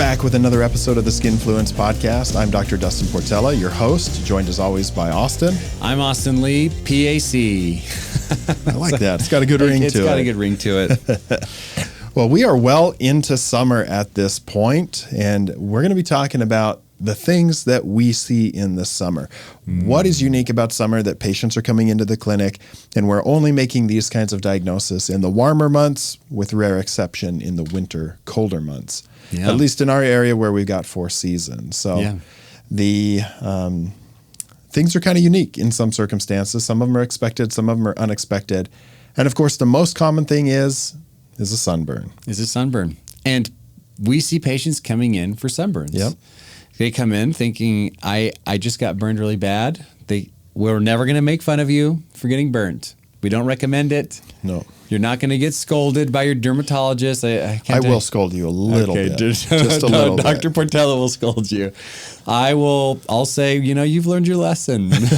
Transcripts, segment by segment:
back with another episode of the Skinfluence podcast. I'm Dr. Dustin Portela, your host, joined as always by Austin. I'm Austin Lee, PAC. I like that. It's got a good ring to it. It's got a good ring to it. Well, we are well into summer at this point, and we're going to be talking about the things that we see in the summer. What is unique about summer that patients are coming into the clinic, and we're only making these kinds of diagnoses in the warmer months, with rare exception in the winter, colder months. Yeah. At least in our area where we've got 4 seasons. So the things are kind of unique in some circumstances. Some of them are expected, some of them are unexpected. And of course, the most common thing is a sunburn. And we see patients coming in for sunburns. Yep. They come in thinking, I just got burned really bad. We're never going to make fun of you for getting burnt. We don't recommend it. No. You're not going to get scolded by your dermatologist. I will scold you a little bit. Just a little bit. Dr. Portela will scold you. I'll say, you've learned your lesson. That's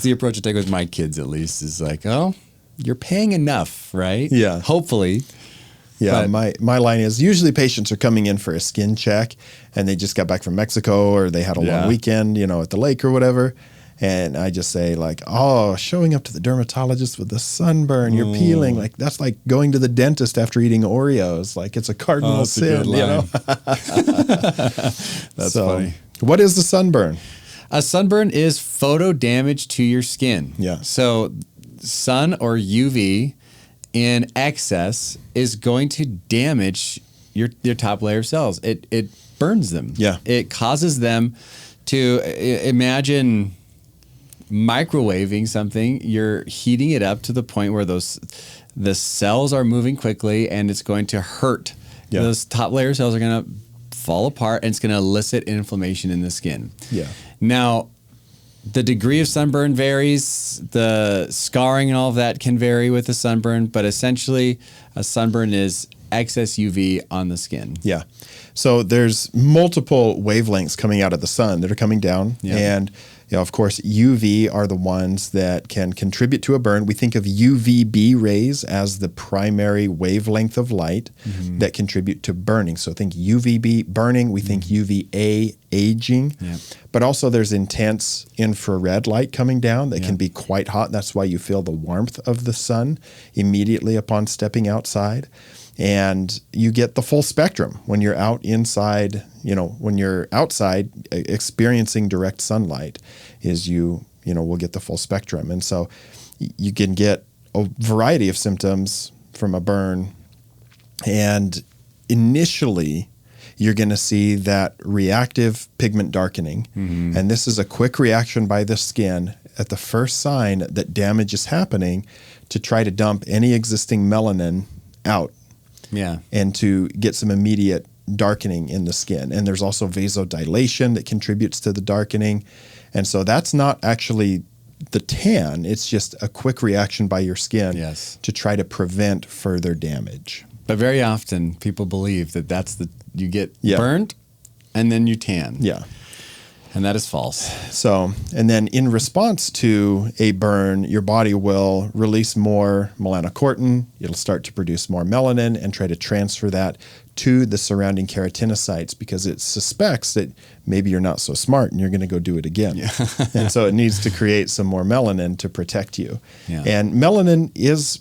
the approach I take with my kids, at least, is like, oh, you're paying enough, right? Yeah. Hopefully. Yeah, my line is usually patients are coming in for a skin check and they just got back from Mexico or they had a long weekend, at the lake or whatever. And I just say showing up to the dermatologist with a sunburn, you're peeling. Like, that's like going to the dentist after eating Oreos. Like, it's a cardinal sin, That's funny. What is the sunburn? A sunburn is photo damage to your skin. Yeah. So sun or UV in excess is going to damage your top layer of cells. It burns them. Yeah. It causes them to imagine microwaving something. You're heating it up to the point where the cells are moving quickly and it's going to hurt. Yeah. Those top layer cells are going to fall apart and it's going to elicit inflammation in the skin. Yeah. Now, the degree of sunburn varies. The scarring and all of that can vary with the sunburn, but essentially a sunburn is excess UV on the skin. Yeah. So there's multiple wavelengths coming out of the sun that are coming down. Yeah. And of course, UV are the ones that can contribute to a burn. We think of UVB rays as the primary wavelength of light that contribute to burning. So think UVB burning, we think UVA aging. Yeah. But also there's intense infrared light coming down that can be quite hot. That's why you feel the warmth of the sun immediately upon stepping outside. And you get the full spectrum when you're out inside, when you're outside experiencing direct sunlight we'll get the full spectrum. And so you can get a variety of symptoms from a burn. And initially, you're going to see that reactive pigment darkening. Mm-hmm. And this is a quick reaction by the skin at the first sign that damage is happening to try to dump any existing melanin out. Yeah. And to get some immediate darkening in the skin. And there's also vasodilation that contributes to the darkening. And so that's not actually the tan. It's just a quick reaction by your skin to try to prevent further damage. But very often people believe that you get burned and then you tan. Yeah. And that is false. So, and then in response to a burn, your body will release more melanocortin. It'll start to produce more melanin and try to transfer that to the surrounding keratinocytes because it suspects that maybe you're not so smart and you're going to go do it again. Yeah. And so it needs to create some more melanin to protect you. Yeah. And melanin is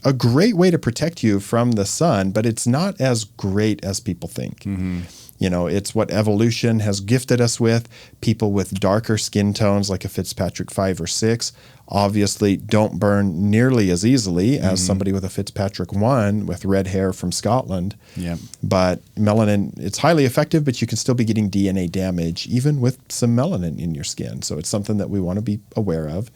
a great way to protect you from the sun, but it's not as great as people think. Mm-hmm. It's what evolution has gifted us with. People with darker skin tones, like a Fitzpatrick 5 or 6, obviously don't burn nearly as easily as somebody with a Fitzpatrick 1 with red hair from Scotland. Yeah. But melanin, it's highly effective, but you can still be getting DNA damage even with some melanin in your skin. So it's something that we want to be aware of.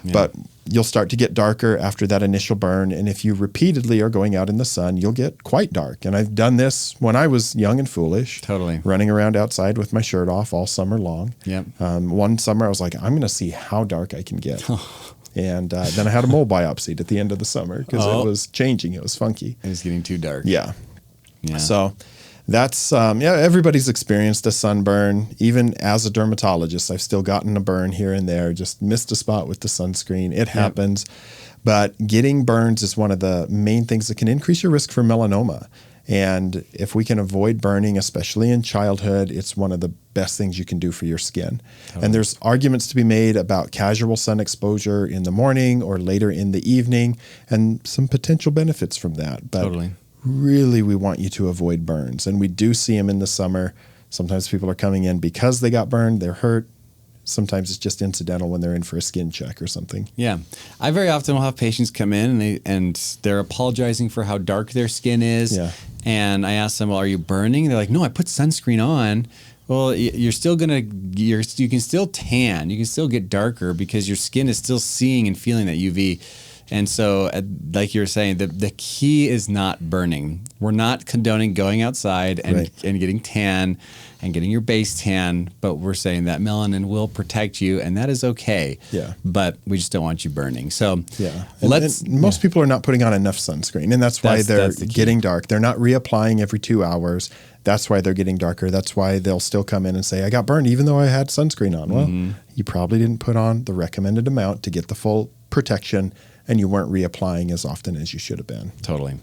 Yeah. But you'll start to get darker after that initial burn. And if you repeatedly are going out in the sun, you'll get quite dark. And I've done this when I was young and foolish. Totally. Running around outside with my shirt off all summer long. Yep. One summer I was like, I'm going to see how dark I can get. And then I had a mole biopsy at the end of the summer because it was changing. It was funky. It was getting too dark. Yeah. So that's, everybody's experienced a sunburn. Even as a dermatologist, I've still gotten a burn here and there, just missed a spot with the sunscreen. It happens. But getting burns is one of the main things that can increase your risk for melanoma. And if we can avoid burning, especially in childhood, it's one of the best things you can do for your skin. Totally. And there's arguments to be made about casual sun exposure in the morning or later in the evening and some potential benefits from that. But totally. Really, we want you to avoid burns. And we do see them in the summer. Sometimes people are coming in because they got burned, they're hurt. Sometimes it's just incidental when they're in for a skin check or something. Yeah. I very often will have patients come in and they're apologizing for how dark their skin is. Yeah. And I ask them, well, are you burning? They're like, no, I put sunscreen on. Well, you're still you can still tan. You can still get darker because your skin is still seeing and feeling that UV. And so, like you were saying, the key is not burning. We're not condoning going outside and getting tan and getting your base tan, but we're saying that melanin will protect you, and that is okay. Yeah. But we just don't want you burning. So yeah, and most people are not putting on enough sunscreen, and that's why they're getting dark. They're not reapplying every 2 hours. That's why they're getting darker. That's why they'll still come in and say, I got burned even though I had sunscreen on. Well, you probably didn't put on the recommended amount to get the full protection, and you weren't reapplying as often as you should have been. Totally.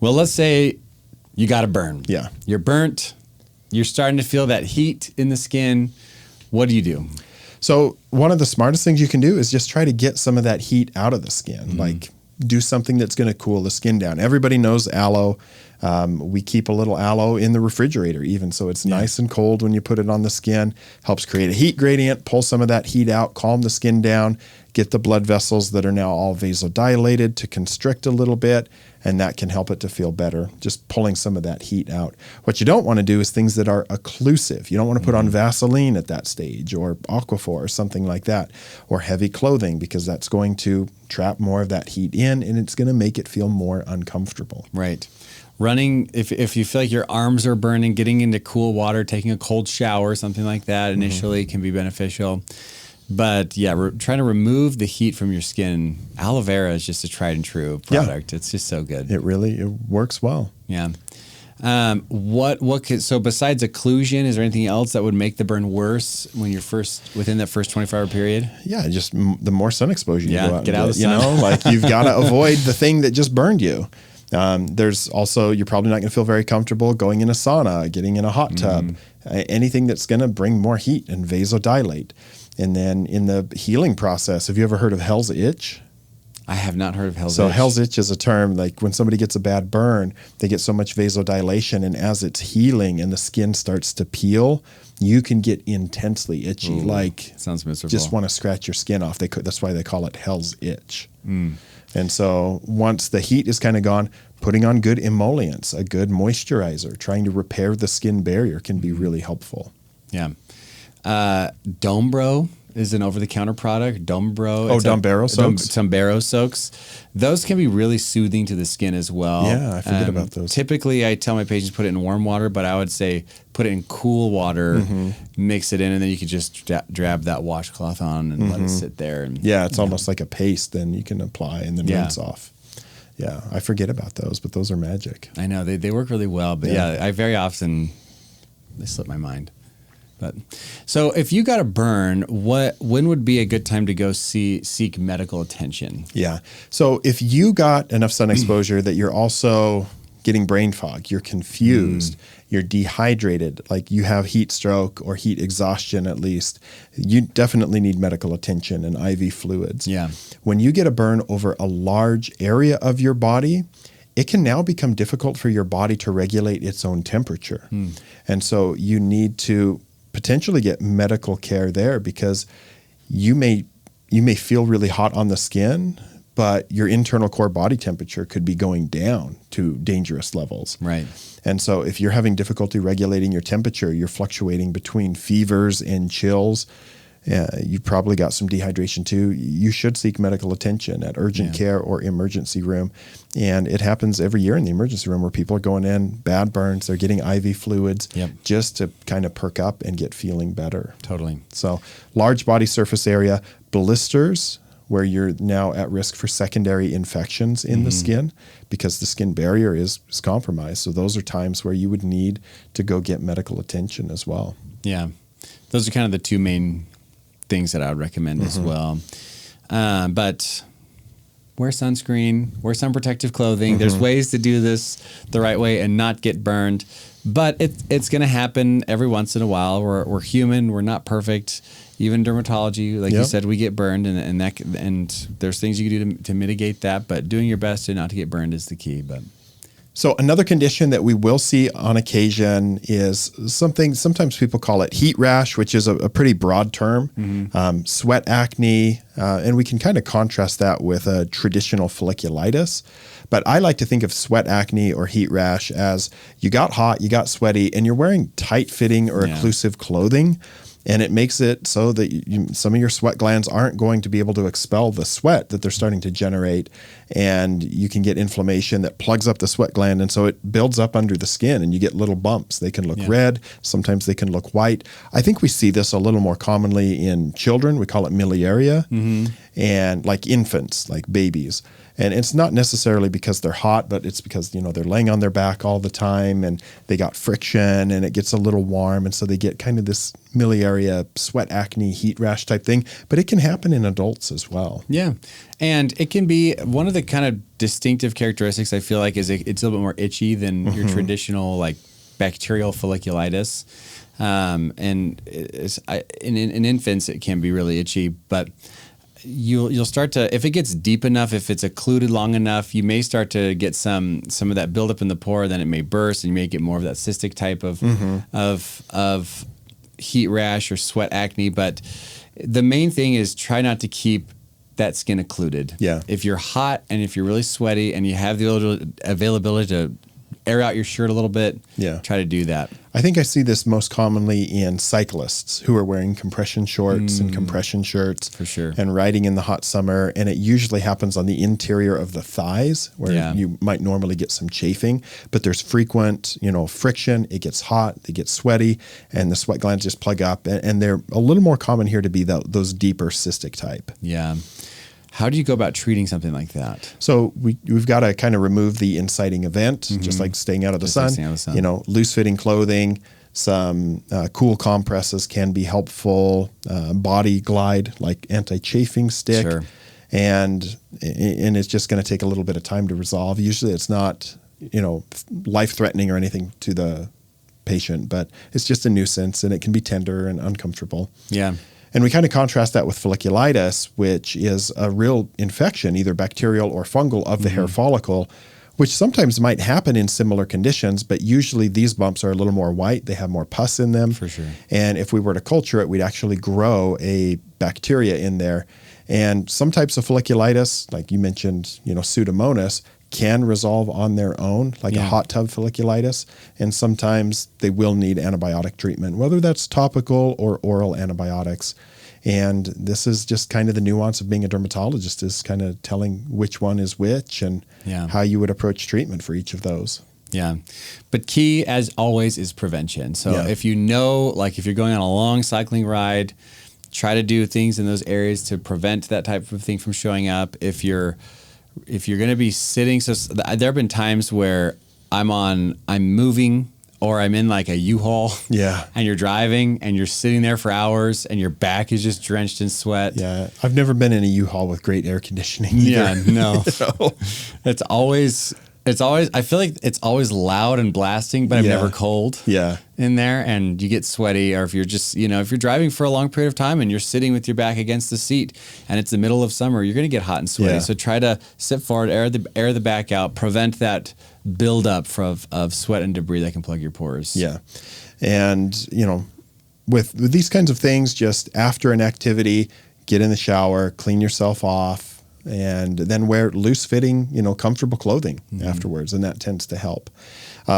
Well, let's say you got a burn. Yeah. You're burnt. You're starting to feel that heat in the skin. What do you do? So one of the smartest things you can do is just try to get some of that heat out of the skin. Like do something that's going to cool the skin down. Everybody knows aloe. We keep a little aloe in the refrigerator even, so it's nice and cold when you put it on the skin. Helps create a heat gradient, pull some of that heat out, calm the skin down, get the blood vessels that are now all vasodilated to constrict a little bit, and that can help it to feel better, just pulling some of that heat out. What you don't want to do is things that are occlusive. You don't want to put on Vaseline at that stage, or Aquaphor or something like that, or heavy clothing, because that's going to trap more of that heat in, and it's going to make it feel more uncomfortable. Right. Running, if you feel like your arms are burning, getting into cool water, taking a cold shower, something like that initially can be beneficial. But yeah, trying to remove the heat from your skin. Aloe vera is just a tried and true product. Yeah. It's just so good. It works well. Yeah. So besides occlusion, is there anything else that would make the burn worse when you're within that first 24-hour period? Yeah, just the more sun exposure you go out get out of the sun. You know, like you've got to avoid the thing that just burned you. There's also, you're probably not going to feel very comfortable going in a sauna, getting in a hot tub, anything that's going to bring more heat and vasodilate. And then in the healing process, have you ever heard of Hell's Itch? I have not heard of Hell's Itch. So Hell's Itch is a term, like when somebody gets a bad burn, they get so much vasodilation, and as it's healing and the skin starts to peel, you can get intensely itchy. Ooh, like sounds miserable. Just want to scratch your skin off. That's why they call it Hell's Itch. And so once the heat is kind of gone, putting on good emollients, a good moisturizer, trying to repair the skin barrier can be really helpful. Yeah. Dombro is an over-the-counter product. Dombro. Dombero soaks. Dombero soaks. Those can be really soothing to the skin as well. Yeah, I forget about those. Typically, I tell my patients put it in warm water, but I would say put it in cool water, mix it in, and then you could just drab that washcloth on and let it sit there. And, it's almost like a paste then you can apply and then rinse off. Yeah, I forget about those, but those are magic. I know. They work really well, but I very often, they slip my mind. But so if you got a burn, when would be a good time to go seek medical attention? Yeah. So if you got enough sun exposure that you're also getting brain fog, you're confused, you're dehydrated, like you have heat stroke or heat exhaustion at least, you definitely need medical attention and IV fluids. Yeah. When you get a burn over a large area of your body, it can now become difficult for your body to regulate its own temperature. And so you need to potentially get medical care there, because you may feel really hot on the skin, but your internal core body temperature could be going down to dangerous levels. Right. And so if you're having difficulty regulating your temperature, you're fluctuating between fevers and chills, you've probably got some dehydration too. You should seek medical attention at urgent care or emergency room. And it happens every year in the emergency room where people are going in, bad burns, they're getting IV fluids just to kind of perk up and get feeling better. Totally. So large body surface area, blisters, where you're now at risk for secondary infections in the skin because the skin barrier is compromised. So those are times where you would need to go get medical attention as well. Yeah. Those are kind of the two main things that I would recommend as well. But wear sunscreen, wear sun protective clothing. There's ways to do this the right way and not get burned. But it's going to happen every once in a while. We're human. We're not perfect. Even dermatology, like you said, we get burned, and there's things you can do to mitigate that. But doing your best to not to get burned is the key. But so another condition that we will see on occasion is something. Sometimes people call it heat rash, which is a pretty broad term. Sweat acne, and we can kind of contrast that with a traditional folliculitis. But I like to think of sweat acne or heat rash as you got hot, you got sweaty, and you're wearing tight-fitting or occlusive clothing. And it makes it so that some of your sweat glands aren't going to be able to expel the sweat that they're starting to generate. And you can get inflammation that plugs up the sweat gland. And so it builds up under the skin and you get little bumps. They can look red. Sometimes they can look white. I think we see this a little more commonly in children. We call it miliaria. And like infants, like babies. And it's not necessarily because they're hot, but it's because, they're laying on their back all the time and they got friction and it gets a little warm. And so they get kind of this miliaria, sweat acne, heat rash type thing. But it can happen in adults as well. Yeah. And it can be one of the kind of distinctive characteristics I feel like is it's a little bit more itchy than your traditional like bacterial folliculitis. And in infants, it can be really itchy, but you'll start to, if it gets deep enough, if it's occluded long enough, you may start to get some of that buildup in the pore. Then it may burst, and you may get more of that cystic type of heat rash or sweat acne. But the main thing is try not to keep that skin occluded. Yeah. If you're hot and if you're really sweaty and you have the availability to air out your shirt a little bit, try to do that. I think I see this most commonly in cyclists who are wearing compression shorts and compression shirts. For sure. And riding in the hot summer. And it usually happens on the interior of the thighs where you might normally get some chafing. But there's frequent, friction. It gets hot. They get sweaty. And the sweat glands just plug up. And they're a little more common here to be those deeper cystic type. Yeah. How do you go about treating something like that? So we've got to kind of remove the inciting event, just like staying out of the sun. Loose fitting clothing, some cool compresses can be helpful. Body glide, like anti-chafing stick. Sure. And it's just going to take a little bit of time to resolve. Usually it's not, life-threatening or anything to the patient, but it's just a nuisance and it can be tender and uncomfortable. Yeah. And we kind of contrast that with folliculitis, which is a real infection, either bacterial or fungal, of the hair follicle, which sometimes might happen in similar conditions, but usually these bumps are a little more white. They have more pus in them. For sure. And if we were to culture it, we'd actually grow a bacteria in there. And some types of folliculitis, like you mentioned, Pseudomonas, can resolve on their own, like a hot tub folliculitis. And sometimes they will need antibiotic treatment, whether that's topical or oral antibiotics. And this is just kind of the nuance of being a dermatologist, is kind of telling which one is which and how you would approach treatment for each of those. Yeah. But key, as always, is prevention. So if you know, like if you're going on a long cycling ride, try to do things in those areas to prevent that type of thing from showing up. If you're going to be sitting, so there have been times where I'm moving, or I'm in like a U-Haul. Yeah. And you're driving and you're sitting there for hours and your back is just drenched in sweat. Yeah. I've never been in a U-Haul with great air conditioning either. Yeah, no. It's always, I feel like it's always loud and blasting, but I'm never cold in there, and you get sweaty. Or if you're just, if you're driving for a long period of time and you're sitting with your back against the seat and it's the middle of summer, you're going to get hot and sweaty. So try to sit forward, air the back out, prevent that buildup of sweat and debris that can plug your pores. Yeah. And, with these kinds of things, just after an activity, get in the shower, clean yourself off, and then wear loose-fitting, comfortable clothing afterwards, and that tends to help.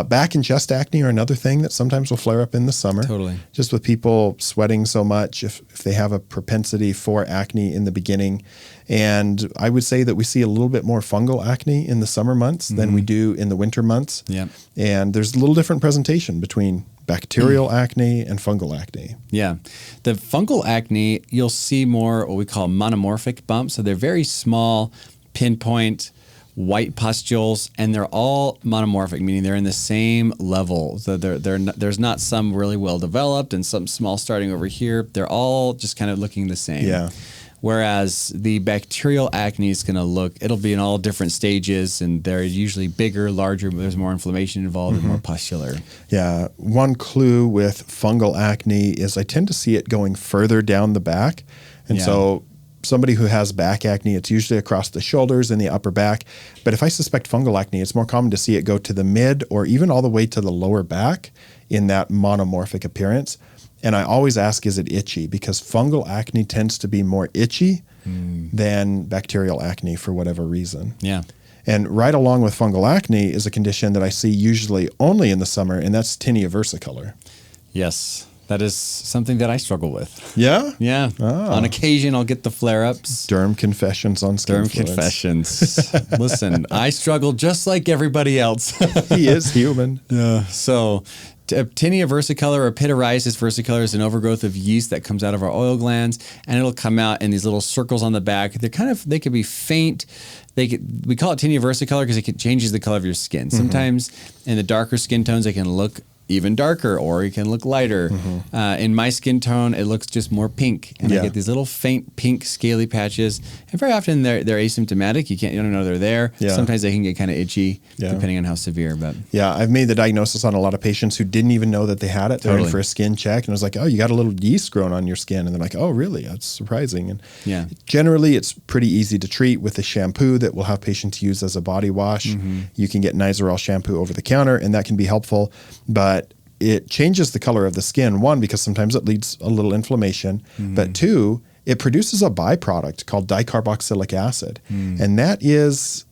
Back and chest acne are another thing that sometimes will flare up in the summer. Totally. Just with people sweating so much, if they have a propensity for acne in the beginning. And I would say that we see a little bit more fungal acne in the summer months than we do in the winter months. Yeah. And there's a little different presentation between bacterial acne and fungal acne. Yeah. The fungal acne, you'll see more what we call monomorphic bumps. So they're very small, pinpoint, white pustules, and they're all monomorphic, meaning they're in the same level. So there's not some really well developed and some small starting over here. They're all just kind of looking the same. Yeah. Whereas the bacterial acne is going to it'll be in all different stages, and they're usually bigger, larger, there's more inflammation involved and more pustular. Yeah. One clue with fungal acne is I tend to see it going further down the back. And so somebody who has back acne, it's usually across the shoulders and the upper back. But if I suspect fungal acne, it's more common to see it go to the mid or even all the way to the lower back in that monomorphic appearance. And I always ask, is it itchy? Because fungal acne tends to be more itchy than bacterial acne for whatever reason. Yeah. And right along with fungal acne is a condition that I see usually only in the summer, and that's Tinea versicolor. Yes. That is something that I struggle with. Yeah? Yeah. On occasion, I'll get the flare-ups. Derm confessions on skin fluids. Confessions. Listen, I struggle just like everybody else. He is human. Yeah. So Tinea versicolor or pityriasis versicolor is an overgrowth of yeast that comes out of our oil glands, and it'll come out in these little circles on the back. They could be faint. We call it Tinea versicolor because it changes the color of your skin. Sometimes in the darker skin tones, it can look even darker, or it can look lighter. In my skin tone, it looks just more pink, and I get these little faint pink scaly patches. And very often they're asymptomatic. You don't know they're there. Yeah. Sometimes they can get kind of itchy, depending on how severe. But yeah, I've made the diagnosis on a lot of patients who didn't even know that they had it. They're in for a skin check, and I was like, "Oh, you got a little yeast growing on your skin," and they're like, "Oh, really? That's surprising." And generally, it's pretty easy to treat with a shampoo that we'll have patients use as a body wash. You can get Nizoral shampoo over the counter, and that can be helpful, but it changes the color of the skin, one, because sometimes it leads a little inflammation, but two, it produces a byproduct called dicarboxylic acid. And that is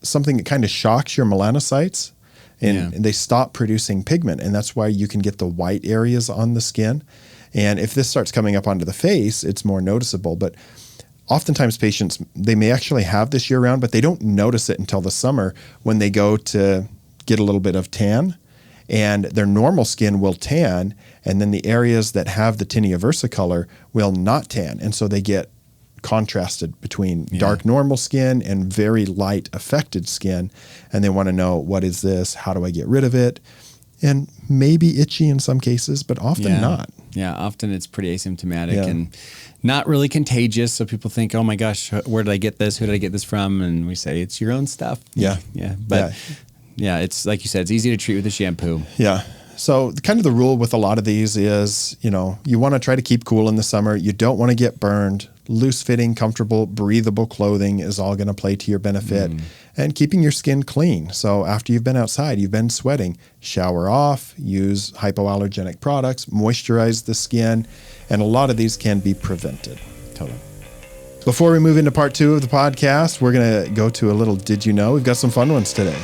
something that kind of shocks your melanocytes, and they stop producing pigment. And that's why you can get the white areas on the skin. And if this starts coming up onto the face, it's more noticeable. But oftentimes patients, they may actually have this year round, but they don't notice it until the summer when they go to get a little bit of tan. And their normal skin will tan, and then the areas that have the Tinea versicolor will not tan. And so they get contrasted between dark normal skin and very light affected skin. And they want to know, what is this? How do I get rid of it? And maybe itchy in some cases, but often not. Yeah, often it's pretty asymptomatic and not really contagious. So people think, oh my gosh, where did I get this? Who did I get this from? And we say, it's your own stuff. Yeah. But it's like you said, it's easy to treat with a shampoo. Yeah. So kind of the rule with a lot of these is, you want to try to keep cool in the summer. You don't want to get burned. Loose fitting, comfortable, breathable clothing is all going to play to your benefit. And keeping your skin clean. So after you've been outside, you've been sweating, shower off, use hypoallergenic products, moisturize the skin, and a lot of these can be prevented. Totally. Before we move into part 2 of the podcast, we're going to go to a little Did You Know? We've got some fun ones today.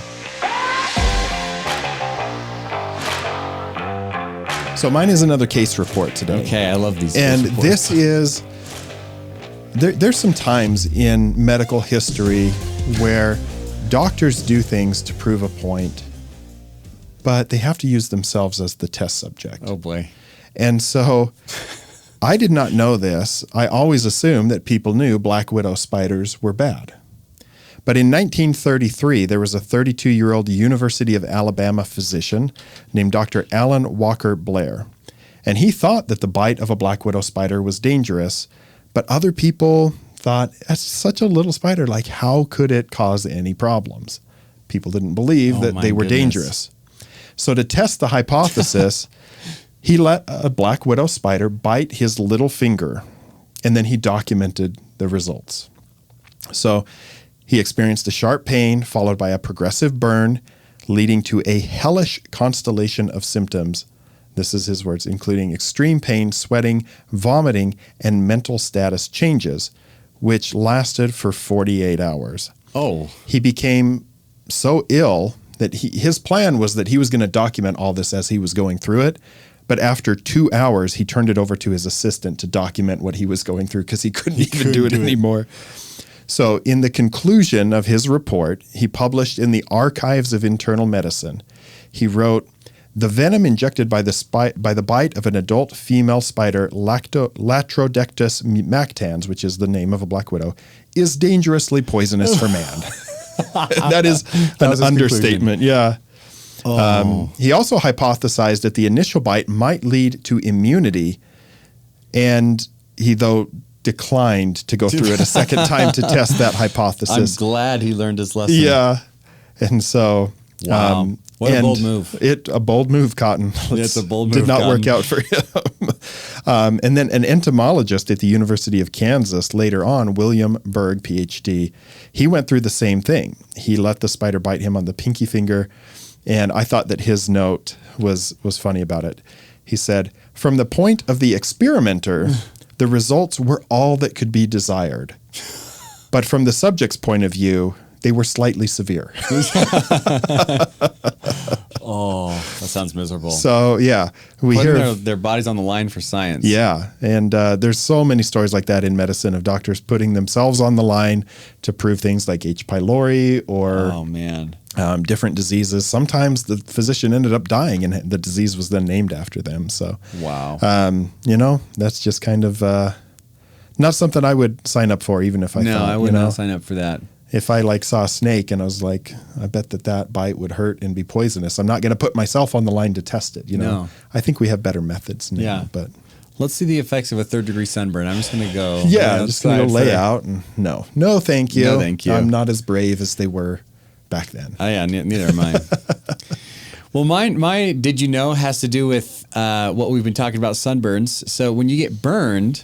So mine is another case report today. Okay, I love these. And this is, there's some times in medical history where doctors do things to prove a point, but they have to use themselves as the test subject. Oh boy. And so I did not know this. I always assumed that people knew black widow spiders were bad. But in 1933, there was a 32-year-old University of Alabama physician named Dr. Alan Walker Blair. And he thought that the bite of a black widow spider was dangerous, but other people thought, that's such a little spider, like how could it cause any problems? People didn't believe that they were dangerous. So to test the hypothesis, he let a black widow spider bite his little finger, and then he documented the results. So he experienced a sharp pain followed by a progressive burn, leading to a hellish constellation of symptoms. This is his words, including extreme pain, sweating, vomiting, and mental status changes, which lasted for 48 hours. Oh. He became so ill that his plan was that he was going to document all this as he was going through it. But after 2 hours, he turned it over to his assistant to document what he was going through because he couldn't even do it anymore. So in the conclusion of his report, he published in the Archives of Internal Medicine, he wrote, "The venom injected by the bite of an adult female spider, Latrodectus mactans, which is the name of a black widow, is dangerously poisonous for man." That is an understatement. Yeah. He also hypothesized that the initial bite might lead to immunity, and he, though declined to go through it a second time to test that hypothesis. I'm glad he learned his lesson. Yeah. And so, wow. What a bold move. A bold move, Cotton. It's a bold move. Did not work out for him. And then an entomologist at the University of Kansas later on, William Berg, PhD, he went through the same thing. He let the spider bite him on the pinky finger. And I thought that his note was funny about it. He said, from the point of the experimenter, the results were all that could be desired. But from the subject's point of view, they were slightly severe. Oh, that sounds miserable. So, yeah. We hear their bodies on the line for science. Yeah. And there's so many stories like that in medicine of doctors putting themselves on the line to prove things like H. pylori or different diseases. Sometimes the physician ended up dying and the disease was then named after them. So, wow. That's just kind of not something I would sign up for, even if I thought. No, I would not sign up for that. If I saw a snake and I was like, I bet that bite would hurt and be poisonous, I'm not going to put myself on the line to test it. No. I think we have better methods now. Yeah. But let's see the effects of a 3rd-degree sunburn. I'm just going to go. Yeah, I'm just going to go lay out. And no, thank you. No, thank you. I'm not as brave as they were back then. Oh, yeah, neither am I. Well, my did you know has to do with what we've been talking about, sunburns. So when you get burned,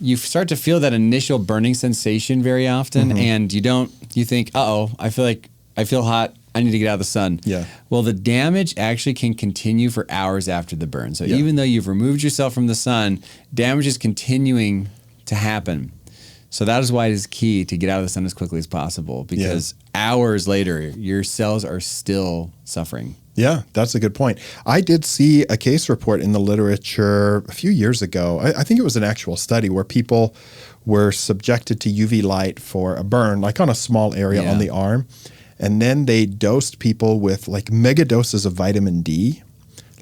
you start to feel that initial burning sensation very often, and you think, uh-oh, I feel hot, I need to get out of the sun. Yeah. Well, the damage actually can continue for hours after the burn. So even though you've removed yourself from the sun, damage is continuing to happen. So that is why it is key to get out of the sun as quickly as possible, because hours later, your cells are still suffering. Yeah, that's a good point. I did see a case report in the literature a few years ago. I think it was an actual study where people were subjected to UV light for a burn, like on a small area on the arm. And then they dosed people with like mega doses of vitamin D,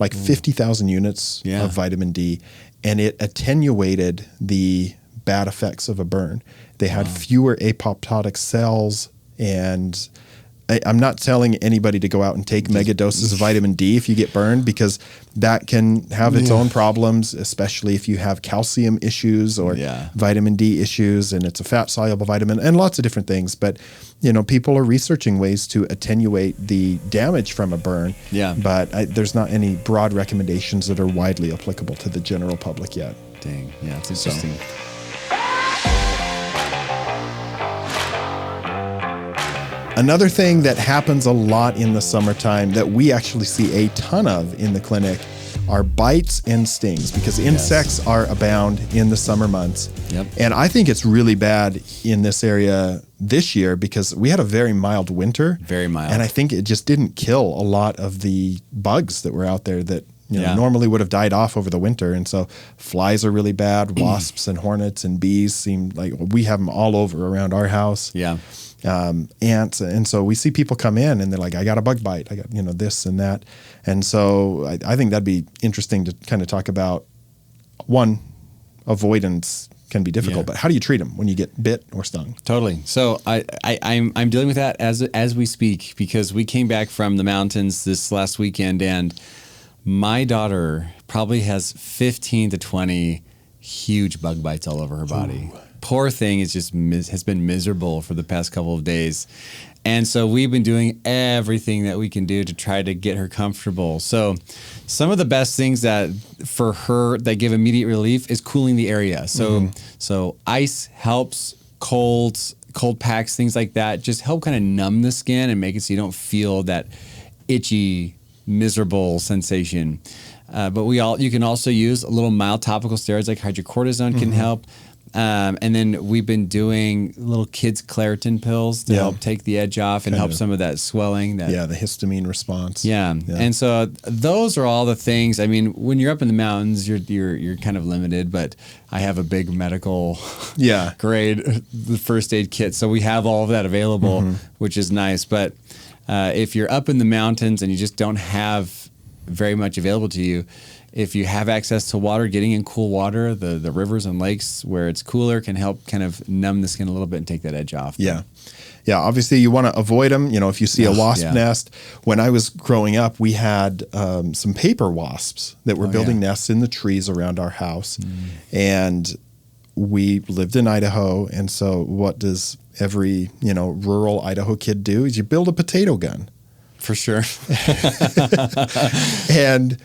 like 50,000 units of vitamin D. And it attenuated the bad effects of a burn. They had fewer apoptotic cells, and I'm not telling anybody to go out and take mega doses of vitamin D if you get burned, because that can have its own problems, especially if you have calcium issues or vitamin D issues, and it's a fat-soluble vitamin and lots of different things. But, people are researching ways to attenuate the damage from a burn. Yeah. But there's not any broad recommendations that are widely applicable to the general public yet. Dang. Yeah, that's interesting. Another thing that happens a lot in the summertime that we actually see a ton of in the clinic are bites and stings, because insects are abound in the summer months. Yep. And I think it's really bad in this area this year because we had a very mild winter. Very mild. And I think it just didn't kill a lot of the bugs that were out there that normally would have died off over the winter. And so flies are really bad. Wasps and hornets and bees seem like we have them all over around our house. Yeah. Ants. And so we see people come in and they're like, I got a bug bite. I got, this and that. And so I think that'd be interesting to kind of talk about. One, avoidance can be difficult, but how do you treat them when you get bit or stung? Totally. So I'm dealing with that as we speak, because we came back from the mountains this last weekend, and my daughter probably has 15 to 20 huge bug bites all over her body. Ooh. Poor thing is just has been miserable for the past couple of days. And so we've been doing everything that we can do to try to get her comfortable. So some of the best things that for her that give immediate relief is cooling the area. So so ice helps, cold packs, things like that, just help kind of numb the skin and make it so you don't feel that itchy, miserable sensation. But you can also use a little mild topical steroids like hydrocortisone can help. And then we've been doing little kids' Claritin pills to help take the edge off and help some of that swelling. The histamine response. Yeah. And so those are all the things. I mean, when you're up in the mountains, you're kind of limited, but I have a big medical grade, the first aid kit. So we have all of that available, which is nice. But if you're up in the mountains and you just don't have very much available to you, if you have access to water, getting in cool water, the rivers and lakes where it's cooler can help kind of numb the skin a little bit and take that edge off. Yeah. Yeah, obviously you want to avoid them. If you see a wasp nest, when I was growing up, we had some paper wasps that were building nests in the trees around our house. And we lived in Idaho. And so what does every, rural Idaho kid do is you build a potato gun. For sure. And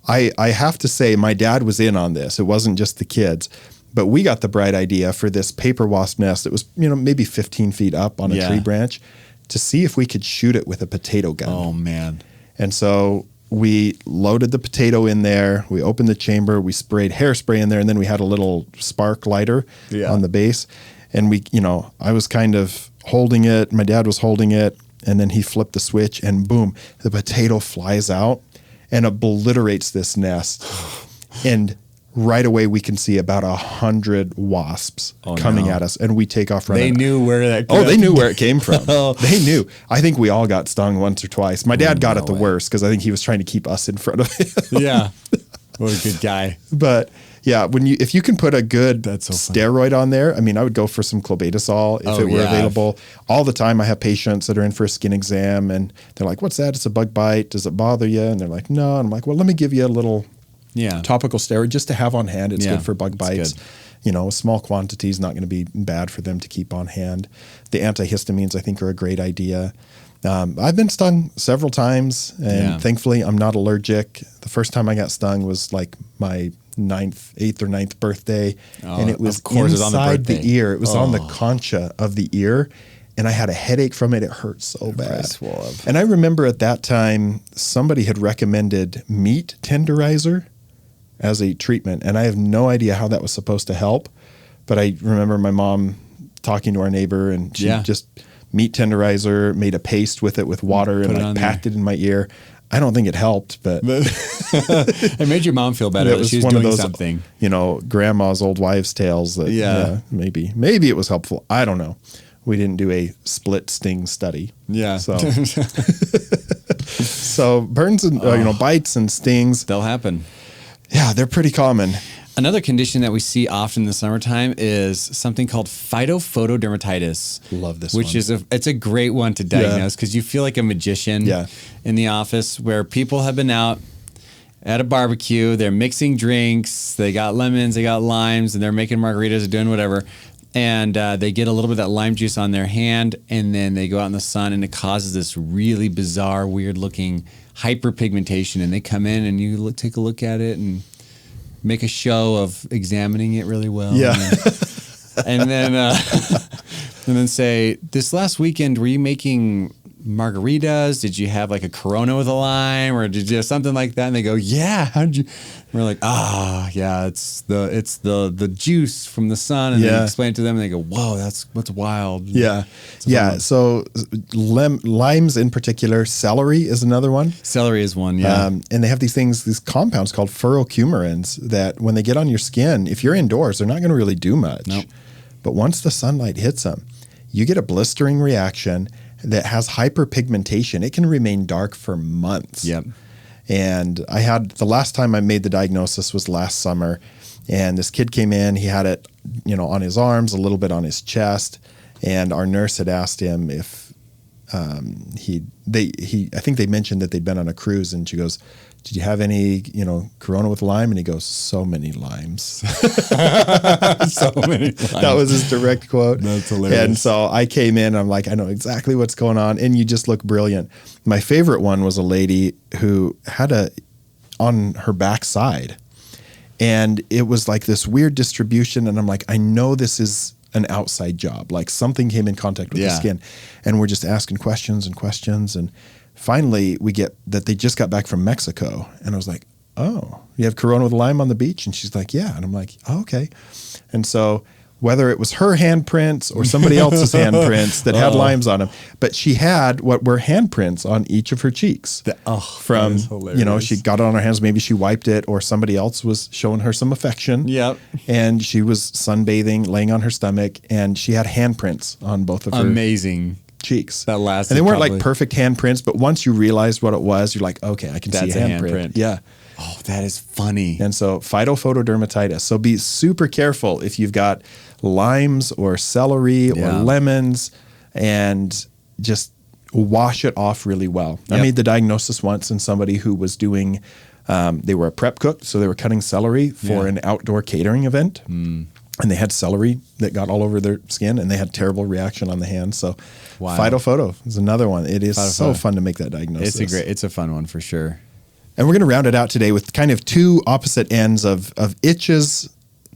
I have to say, my dad was in on this. It wasn't just the kids, but we got the bright idea for this paper wasp nest. It was, maybe 15 feet up on a tree branch to see if we could shoot it with a potato gun. Oh, man. And so we loaded the potato in there. We opened the chamber. We sprayed hairspray in there. And then we had a little spark lighter on the base. And I was kind of holding it. My dad was holding it. And then he flipped the switch and boom, the potato flies out and obliterates this nest. And right away we can see about 100 wasps coming at us, and we take off running. They knew where that came from. They knew where it came from. They knew. I think we all got stung once or twice. My dad got it the worst because I think he was trying to keep us in front of him. Yeah. What a good guy. But yeah, if you can put a good steroid on there, I mean, I would go for some clobetasol if it were available. All the time I have patients that are in for a skin exam and they're like, what's that? It's a bug bite. Does it bother you? And they're like, no. And I'm like, well, let me give you a little topical steroid just to have on hand. It's good for bug bites. A small quantity is not going to be bad for them to keep on hand. The antihistamines, I think, are a great idea. I've been stung several times, and thankfully I'm not allergic. The first time I got stung was like my 8th or 9th birthday, and it was inside the ear. It was on the concha of the ear, and I had a headache from it. It hurt so bad. And I remember at that time, somebody had recommended meat tenderizer as a treatment, and I have no idea how that was supposed to help, but I remember my mom talking to our neighbor, and she just meat tenderizer, made a paste with it with water, and like packed it in my ear. I don't think it helped, but it made your mom feel better. It was she was one doing of those, something. Grandma's old wives' tales. That, maybe it was helpful. I don't know. We didn't do a split sting study. Yeah. So, so burns and bites and stings, they'll happen. Yeah, they're pretty common. Another condition that we see often in the summertime is something called phytophotodermatitis. Love this which one. It's a great one to diagnose because you feel like a magician in the office where people have been out at a barbecue, they're mixing drinks, they got lemons, they got limes, and they're making margaritas or doing whatever. And they get a little bit of that lime juice on their hand, and then they go out in the sun, and it causes this really bizarre, weird-looking hyperpigmentation. And they come in, and you take a look at it, and make a show of examining it really well. Yeah. And then say, this last weekend, were you making margaritas? Did you have like a Corona with a lime, or did you have something like that? And they go, yeah. How did you? And we're like, it's the juice from the sun. And then explain it to them, and they go, whoa, that's wild. Yeah. So limes in particular, celery is another one. Celery is one, yeah. And they have these compounds called furocumarins that when they get on your skin, if you're indoors, they're not going to really do much. Nope. But once the sunlight hits them, you get a blistering reaction that has hyperpigmentation. It can remain dark for months. Yep. And the last time I made the diagnosis was last summer, and this kid came in, he had it, on his arms, a little bit on his chest, and our nurse had asked him if I think they mentioned that they'd been on a cruise, and she goes, did you have any, Corona with lime? And he goes, so many limes. So many limes. That was his direct quote. That's hilarious. And so I came in and I'm like, I know exactly what's going on. And you just look brilliant. My favorite one was a lady who had on her backside. And it was like this weird distribution. And I'm like, I know this is an outside job. Like something came in contact with the skin. And we're just asking questions. And finally, we get that they just got back from Mexico. And I was like, oh, you have Corona with lime on the beach? And she's like, yeah. And I'm like, oh, okay. And so whether it was her handprints or somebody else's handprints that had limes on them, but she had what were handprints on each of her cheeks. From, she got it on her hands. Maybe she wiped it, or somebody else was showing her some affection. Yep. And she was sunbathing, laying on her stomach, and she had handprints on both of her. Amazing. Cheeks. That lasted. And they weren't like perfect handprints, but once you realized what it was, you're like, okay, I can see a handprint. Yeah. Oh, that is funny. And so phytophotodermatitis. So be super careful if you've got limes or celery or lemons, and just wash it off really well. Yep. I made the diagnosis once in somebody who was doing, they were a prep cook, so they were cutting celery for an outdoor catering event. And they had celery that got all over their skin, and they had terrible reaction on the hands. So phytophoto is another one. It is so fun to make that diagnosis. It's a fun one for sure. And we're going to round it out today with kind of two opposite ends of itches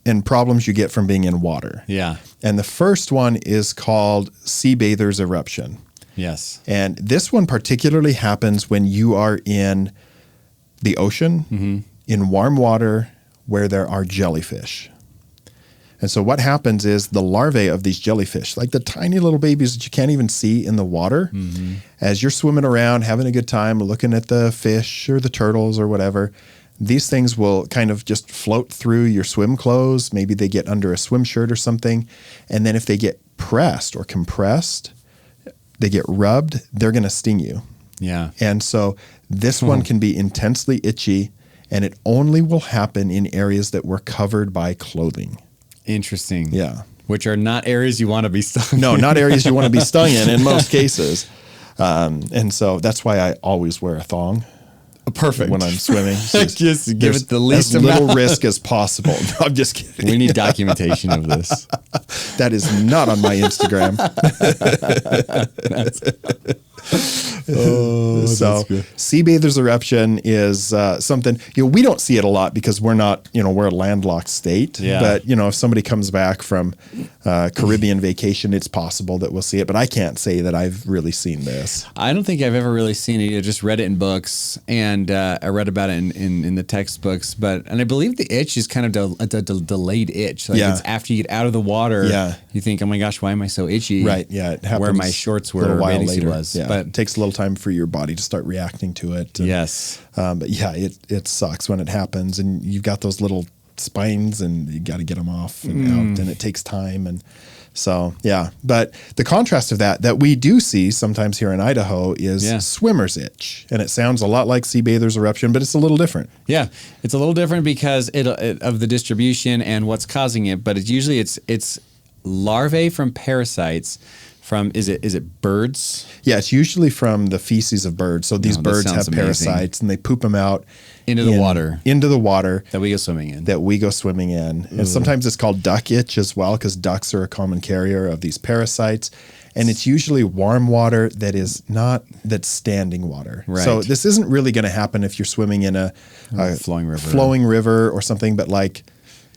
and problems you get from being in water. Yeah. And the first one is called sea bather's eruption. Yes. And this one particularly happens when you are in the ocean, in warm water where there are jellyfish. And so what happens is the larvae of these jellyfish, like the tiny little babies that you can't even see in the water, as you're swimming around, having a good time, looking at the fish or the turtles or whatever, these things will kind of just float through your swim clothes. Maybe they get under a swim shirt or something. And then if they get pressed or compressed, they get rubbed, they're going to sting you. Yeah. And so this one can be intensely itchy, and it only will happen in areas that were covered by clothing. Interesting. Yeah. Which are not areas you want to be stung. No, not areas you want to be stung in most cases. And so that's why I always wear a thong. Perfect. When I'm swimming. Just give it the least as amount. little risk as possible. No, I'm just kidding. We need documentation of this. That is not on my Instagram. So sea bather's eruption is something, we don't see it a lot because we're not, we're a landlocked state. Yeah. But, if somebody comes back from Caribbean vacation, it's possible that we'll see it. But I can't say that I've really seen this. I don't think I've ever really seen it. I just read it in books, and I read about it in the textbooks. And I believe the itch is kind of a delayed itch. Like it's after you get out of the water, you think, oh my gosh, why am I so itchy? Right, yeah. It happens where my shorts were, or bathing suit was. Yeah. But it takes a little time for your body to start reacting to it. And, yes. But yeah, it sucks when it happens, and you've got those little spines, and you got to get them off and out, and it takes time. And so, yeah. But the contrast of that we do see sometimes here in Idaho is swimmer's itch. And it sounds a lot like sea bather's eruption, but it's a little different. Yeah. It's a little different because of the distribution and what's causing it. But it's larvae from parasites from, is it birds? Yeah, it's usually from the feces of birds. So these birds have parasites, and they poop them out into the water that we go swimming in. And sometimes it's called duck itch as well, because ducks are a common carrier of these parasites. And it's usually warm water that's standing water. Right. So this isn't really going to happen if you're swimming in a flowing river or something, but like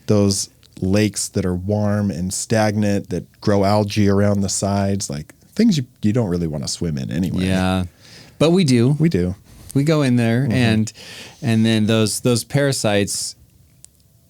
those lakes that are warm and stagnant that grow algae around the sides, like things you don't really want to swim in anyway. Yeah, but we do. We go in there, and then those parasites,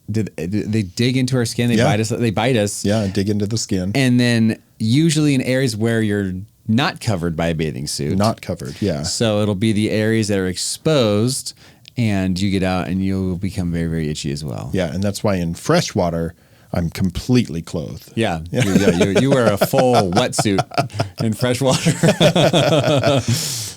they dig into our skin. They bite us. Yeah, dig into the skin. And then usually in areas where you're not covered by a bathing suit. Not covered, yeah. So it'll be the areas that are exposed, and you get out and you'll become very, very itchy as well. Yeah, and that's why in fresh water, I'm completely clothed. Yeah. You wear a full wetsuit in fresh water.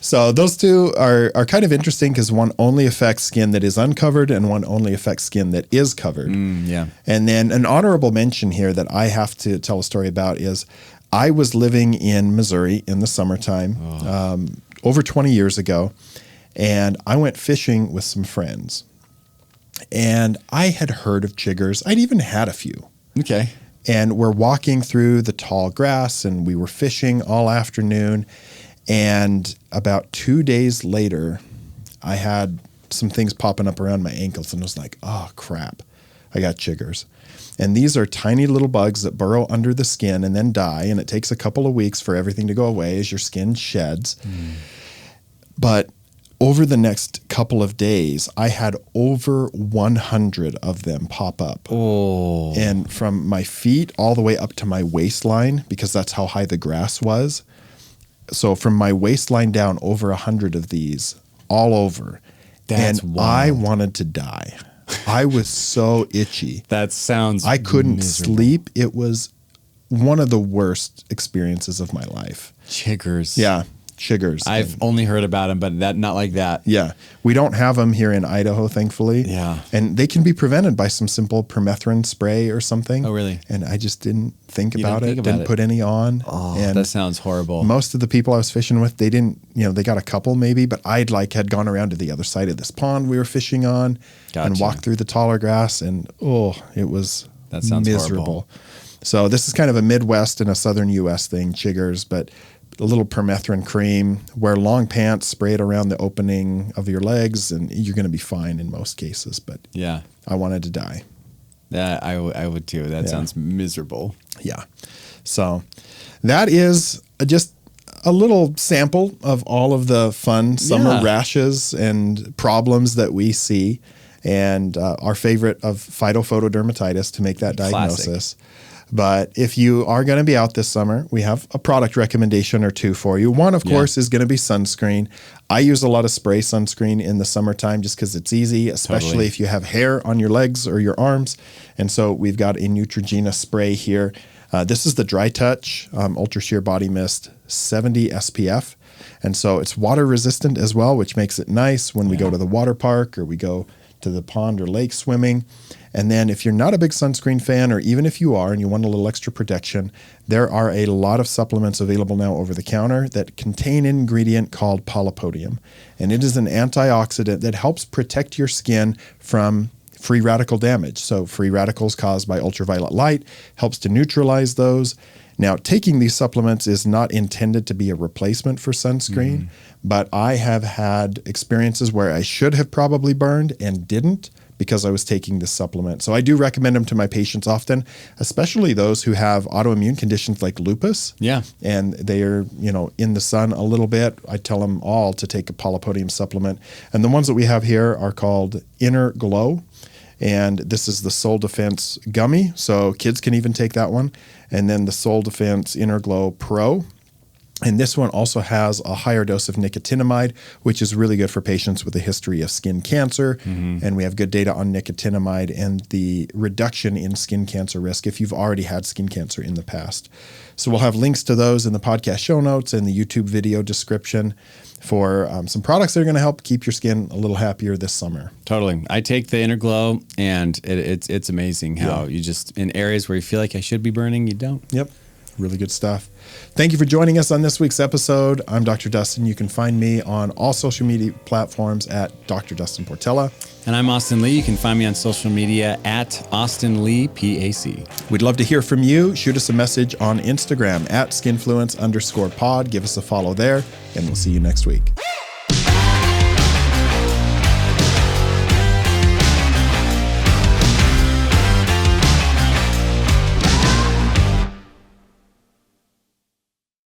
So those two are kind of interesting because one only affects skin that is uncovered and one only affects skin that is covered. Yeah. And then an honorable mention here that I have to tell a story about is I was living in Missouri in the summertime over 20 years ago, and I went fishing with some friends. And I had heard of chiggers. I'd even had a few. Okay. And we're walking through the tall grass, and we were fishing all afternoon. And about 2 days later, I had some things popping up around my ankles, and I was like, oh, crap, I got chiggers. And these are tiny little bugs that burrow under the skin and then die. And it takes a couple of weeks for everything to go away as your skin sheds. But over the next couple of days, I had over 100 of them pop up. Oh. And from my feet all the way up to my waistline, because that's how high the grass was. So from my waistline down, over 100 of these all over. That's and wild. I wanted to die. I was so itchy. That sounds I couldn't miserable. sleep. It was one of the worst experiences of my life. Chiggers. Yeah. Chiggers. I've only heard about them, but not like that. Yeah. We don't have them here in Idaho, thankfully. Yeah. And they can be prevented by some simple permethrin spray or something. Oh, really? And I just didn't think about it. About Didn't it. put any on. Oh, and that sounds horrible. most of the people I was fishing with, they didn't, they got a couple maybe, but had gone around to the other side of this pond we were fishing on and Gotcha. walked through the taller grass. And it was That sounds miserable. horrible. So this is kind of a Midwest and a Southern U.S. thing, chiggers, but a little permethrin cream, wear long pants, spray it around the opening of your legs, and you're going to be fine in most cases. But Yeah. I wanted to die. I would too. That sounds miserable. Yeah. So that is just a little sample of all of the fun summer rashes and problems that we see, and our favorite of phytophotodermatitis to make that diagnosis. But if you are going to be out this summer, we have a product recommendation or two for you. One, of course, is going to be sunscreen. I use a lot of spray sunscreen in the summertime just because it's easy, especially if you have hair on your legs or your arms. And so we've got a Neutrogena spray here. This is the Dry Touch Ultra Sheer Body Mist 70 SPF. And so it's water resistant as well, which makes it nice when we go to the water park or we go to the pond or lake swimming. And then if you're not a big sunscreen fan, or even if you are and you want a little extra protection, there are a lot of supplements available now over the counter that contain an ingredient called polypodium. And it is an antioxidant that helps protect your skin from free radical damage. So free radicals caused by ultraviolet light helps to neutralize those. Now, taking these supplements is not intended to be a replacement for sunscreen, but I have had experiences where I should have probably burned and didn't because I was taking this supplement. So I do recommend them to my patients often, especially those who have autoimmune conditions like lupus. Yeah. And they are, in the sun a little bit. I tell them all to take a polypodium supplement. And the ones that we have here are called Inner Glow. And this is the Soul Defense Gummy, so kids can even take that one. And then the Soul Defense Inner Glow Pro. And this one also has a higher dose of nicotinamide, which is really good for patients with a history of skin cancer. And we have good data on nicotinamide and the reduction in skin cancer risk if you've already had skin cancer in the past. So we'll have links to those in the podcast show notes and the YouTube video description for some products that are going to help keep your skin a little happier this summer. Totally. I take the Inner Glow, and it's amazing how you just, in areas where you feel like I should be burning, you don't. Yep. Really good stuff. Thank you for joining us on this week's episode. I'm Dr. Dustin. You can find me on all social media platforms at Dr. Dustin Portela. And I'm Austin Lee. You can find me on social media at Austin Lee PAC. We'd love to hear from you. Shoot us a message on Instagram at skinfluence_pod. Give us a follow there, and we'll see you next week.